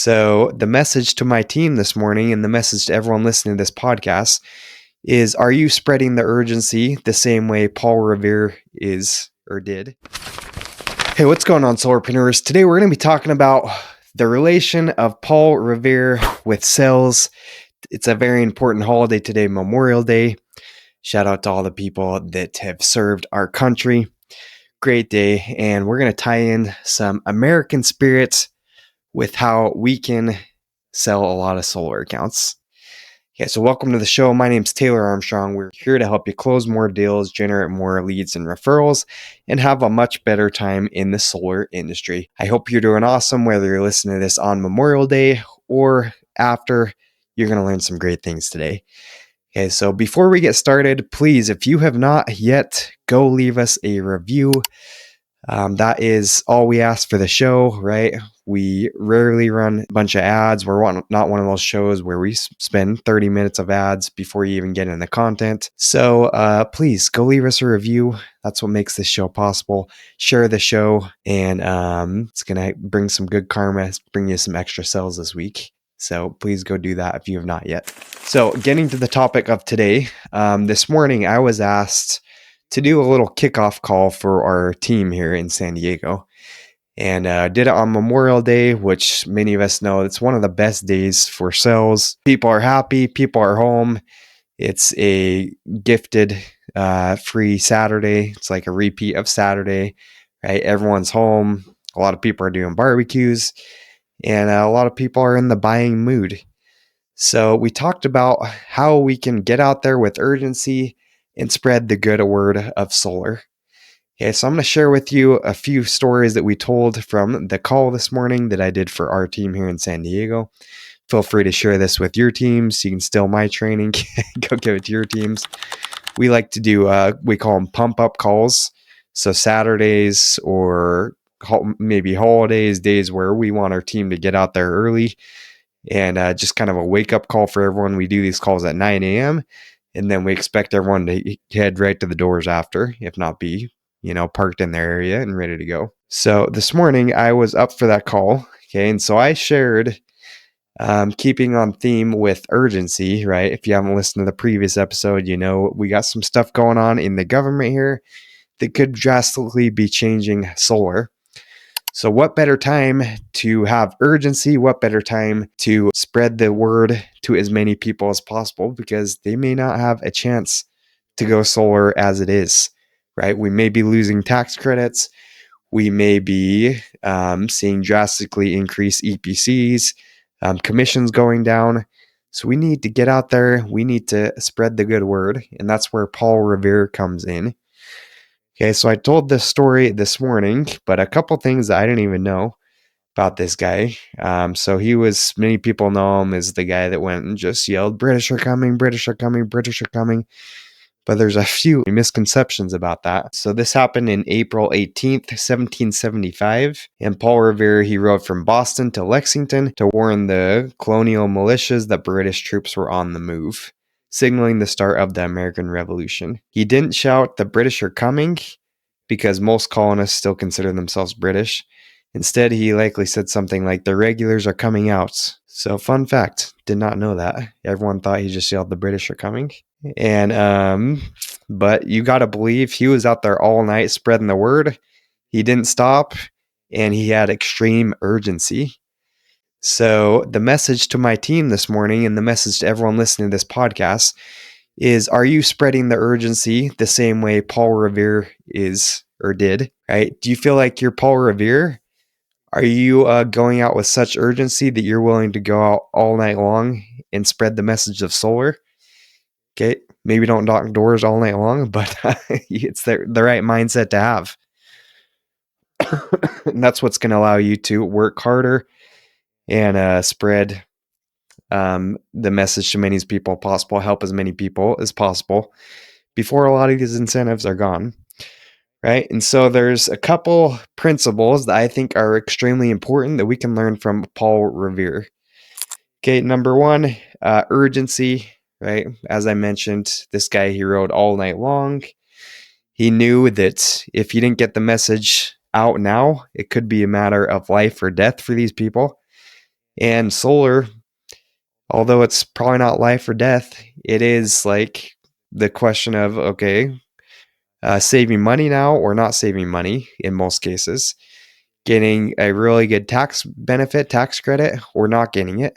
So, the message to my team this morning and the message to everyone listening to this podcast is, are you spreading the urgency the same way Paul Revere is or did? Hey, what's going on, solarpreneurs? Today we're going to be talking about the relation of Paul Revere with sales. It's a very important holiday today, Memorial Day. Shout out to all the people that have served our country. Great day. And we're going to tie in some American spirits with how we can sell a lot of solar accounts. Okay, so welcome to the show. My name's Taylor Armstrong. We're here to help you close more deals, generate more leads and referrals, and have a much better time in the solar industry. I hope you're doing awesome, whether you're listening to this on Memorial Day or after. You're going to learn some great things today. Okay, so before we get started, please, if you have not yet, go leave us a review. That is all we ask for the show, right? We rarely run a bunch of ads. We're not one of those shows where we spend 30 minutes of ads before you even get into the content. So please go leave us a review. That's what makes this show possible. Share the show, and it's going to bring some good karma, bring you some extra sales this week. So please go do that if you have not yet. So getting to the topic of today, this morning I was asked to do a little kickoff call for our team here in San Diego. And did it on Memorial Day, which many of us know it's one of the best days for sales. People are happy. People are home. It's a gifted free Saturday. It's like a repeat of Saturday, right? Everyone's home. A lot of people are doing barbecues, and a lot of people are in the buying mood. So we talked about how we can get out there with urgency and spread the good word of solar. Okay, so I'm going to share with you a few stories that we told from the call this morning that I did for our team here in San Diego. Feel free to share this with your teams. You can steal my training. Go give it to your teams. We like to do, we call them pump up calls. So Saturdays or maybe holidays, days where we want our team to get out there early, and just kind of a wake up call for everyone. We do these calls at 9 a.m. and then we expect everyone to head right to the doors after, if not be parked in their area and ready to go. So this morning I was up for that call. Okay. And so I shared, keeping on theme with urgency, right? If you haven't listened to the previous episode, we got some stuff going on in the government here that could drastically be changing solar. So what better time to have urgency? What better time to spread the word to as many people as possible, because they may not have a chance to go solar as it is. Right? We may be losing tax credits. We may be seeing drastically increased EPCs, commissions going down. So we need to get out there. We need to spread the good word. And that's where Paul Revere comes in. Okay, so I told this story this morning, but a couple things that I didn't even know about this guy. So many people know him as the guy that went and just yelled, "British are coming, British are coming, British are coming." But there's a few misconceptions about that. So this happened in April 18th, 1775. And Paul Revere, he rode from Boston to Lexington to warn the colonial militias that British troops were on the move, signaling the start of the American Revolution. He didn't shout, "The British are coming," because most colonists still consider themselves British. Instead, he likely said something like, "The regulars are coming out." So fun fact, did not know that. Everyone thought he just yelled, "The British are coming." And but you got to believe he was out there all night spreading the word. He didn't stop, and he had extreme urgency. So the message to my team this morning and the message to everyone listening to this podcast is, are you spreading the urgency the same way Paul Revere is or did, right? Do you feel like you're Paul Revere? Are you going out with such urgency that you're willing to go out all night long and spread the message of solar? Okay, maybe don't knock doors all night long, but it's the right mindset to have. And that's what's going to allow you to work harder and spread the message to many people possible, help as many people as possible before a lot of these incentives are gone, right? And so there's a couple principles that I think are extremely important that we can learn from Paul Revere. Okay, number one, urgency. Right? As I mentioned, this guy, he rode all night long. He knew that if he didn't get the message out now, it could be a matter of life or death for these people. And solar, although it's probably not life or death, it is like the question of, okay, saving money now or not saving money in most cases, getting a really good tax benefit, tax credit, or not getting it.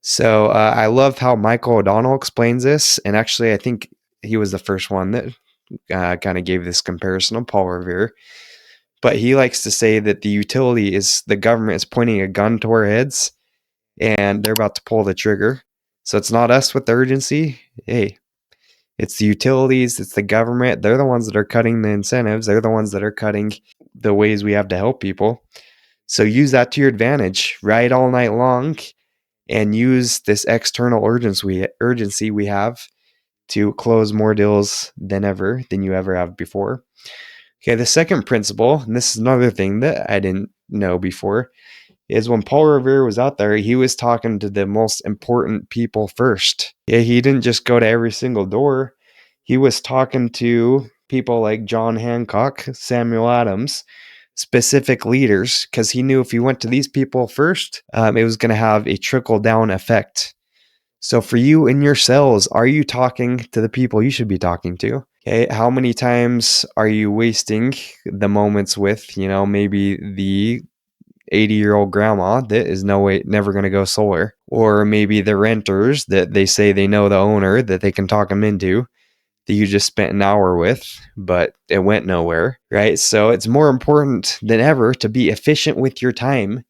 So I love how Michael O'Donnell explains this. And actually, I think he was the first one that kind of gave this comparison of Paul Revere. But he likes to say that the utility is the government is pointing a gun to our heads and they're about to pull the trigger. So it's not us with the urgency. Hey, it's the utilities, it's the government. They're the ones that are cutting the incentives. They're the ones that are cutting the ways we have to help people. So use that to your advantage. Ride all night long and use this external urgency we have to close more deals than you ever have before. Okay, the second principle, and this is another thing that I didn't know before, is when Paul Revere was out there, he was talking to the most important people first. Yeah, he didn't just go to every single door. He was talking to people like John Hancock, Samuel Adams, specific leaders, because he knew if he went to these people first, it was going to have a trickle down effect. So for you in your sales, are you talking to the people you should be talking to? Okay, how many times are you wasting the moments with, maybe the 80-year-old grandma that is never going to go solar, or maybe the renters that they say they know the owner that they can talk them into, that you just spent an hour with, but it went nowhere, right? So it's more important than ever to be efficient with your time.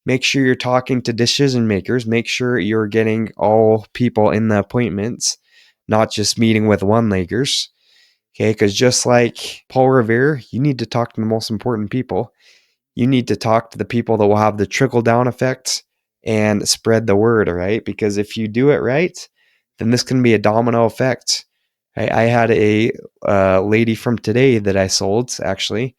Make sure you're talking to decision makers. Make sure you're getting all people in the appointments, not just meeting with one-leggers. Okay, because just like Paul Revere, you need to talk to the most important people. You need to talk to the people that will have the trickle-down effect and spread the word, right? Because if you do it right, then this can be a domino effect. I had a lady from today that I sold, actually,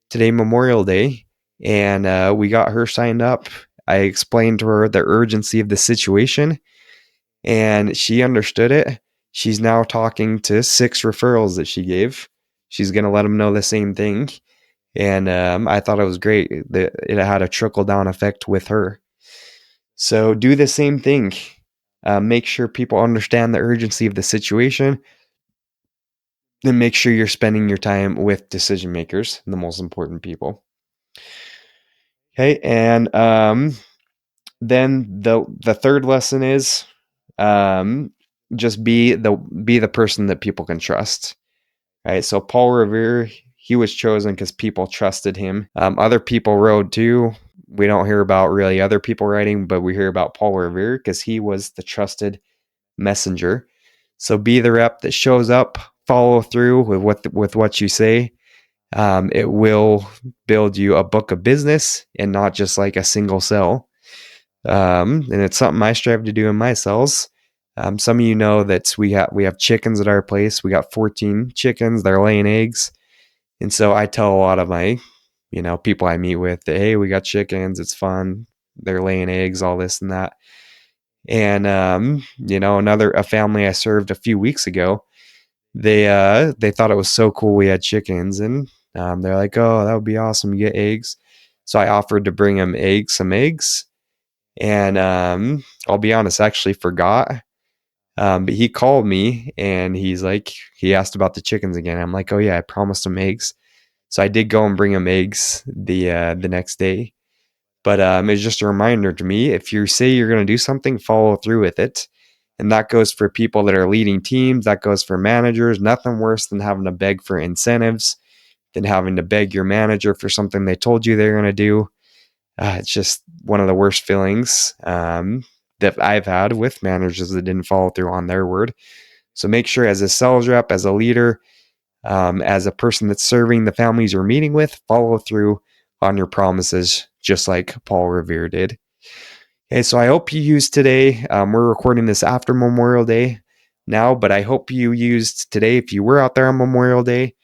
today, Memorial Day, and we got her signed up. I explained to her the urgency of the situation, and she understood it. She's now talking to 6 referrals that she gave. She's going to let them know the same thing. And I thought it was great that it had a trickle down effect with her. So do the same thing. Make sure people understand the urgency of the situation. Then make sure you're spending your time with decision makers, the most important people. Okay, and then the third lesson is just be the person that people can trust. Right, so Paul Revere, he was chosen because people trusted him. Other people rode too. We don't hear about really other people riding, but we hear about Paul Revere because he was the trusted messenger. So be the rep that shows up, follow through with what you say. It will build you a book of business and not just like a single sell. And it's something I strive to do in my cells. Some of you know that we have chickens at our place. We got 14 chickens. They're laying eggs. And so I tell a lot of my, people I meet with that, hey, we got chickens. It's fun. They're laying eggs, all this and that. And, a family I served a few weeks ago, they thought it was so cool we had chickens. And they're like, oh, that would be awesome. You get eggs. So I offered to bring them some eggs. And I'll be honest, I actually forgot. But he called me and he asked about the chickens again. I'm like, oh yeah, I promised him eggs. So I did go and bring him eggs the next day. But it's just a reminder to me, if you say you're going to do something, follow through with it. And that goes for people that are leading teams. That goes for managers. Nothing worse than having to beg for incentives, than having to beg your manager for something they told you they're going to do. It's just one of the worst feelings that I've had with managers that didn't follow through on their word. So make sure, as a sales rep, as a leader, as a person that's serving the families you're meeting with, follow through on your promises, just like Paul Revere did. Okay, so I hope you used today. We're recording this after Memorial Day now, but I hope you used today, if you were out there on Memorial Day,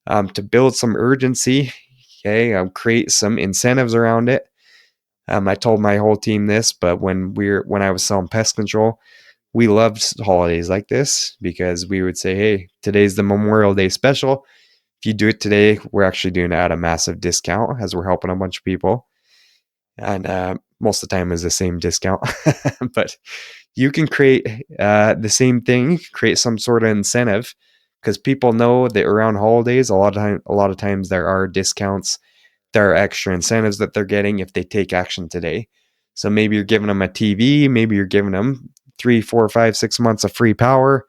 to build some urgency. Okay, create some incentives around it. I told my whole team this, but when I was selling pest control, we loved holidays like this because we would say, hey, today's the Memorial Day special. If you do it today, we're actually doing it at a massive discount as we're helping a bunch of people. And most of the time is the same discount, but you can create the same thing, create some sort of incentive, because people know that around holidays, a lot of times there are discounts, there are extra incentives that they're getting if they take action today. So maybe you're giving them a TV, maybe you're giving them 3, 4, 5, 6 months of free power,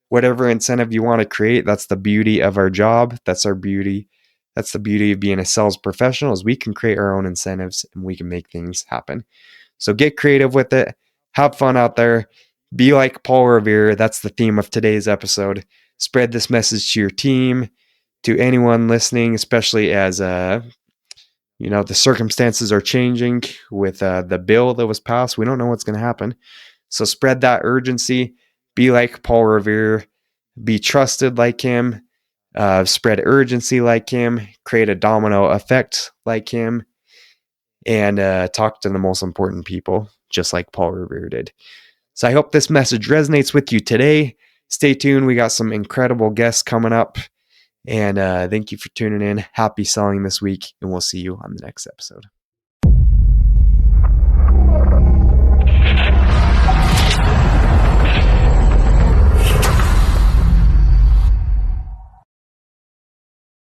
whatever incentive you want to create. That's the beauty of our job. That's our beauty. That's the beauty of being a sales professional, is we can create our own incentives and we can make things happen. So get creative with it. Have fun out there. Be like Paul Revere. That's the theme of today's episode. Spread this message to your team, to anyone listening, especially as the circumstances are changing with the bill that was passed. We don't know what's going to happen. So spread that urgency. Be like Paul Revere. Be trusted like him. Spread urgency like him. Create a domino effect like him. And talk to the most important people, just like Paul Revere did. So I hope this message resonates with you today. Stay tuned. We got some incredible guests coming up. And thank you for tuning in. Happy selling this week, and we'll see you on the next episode.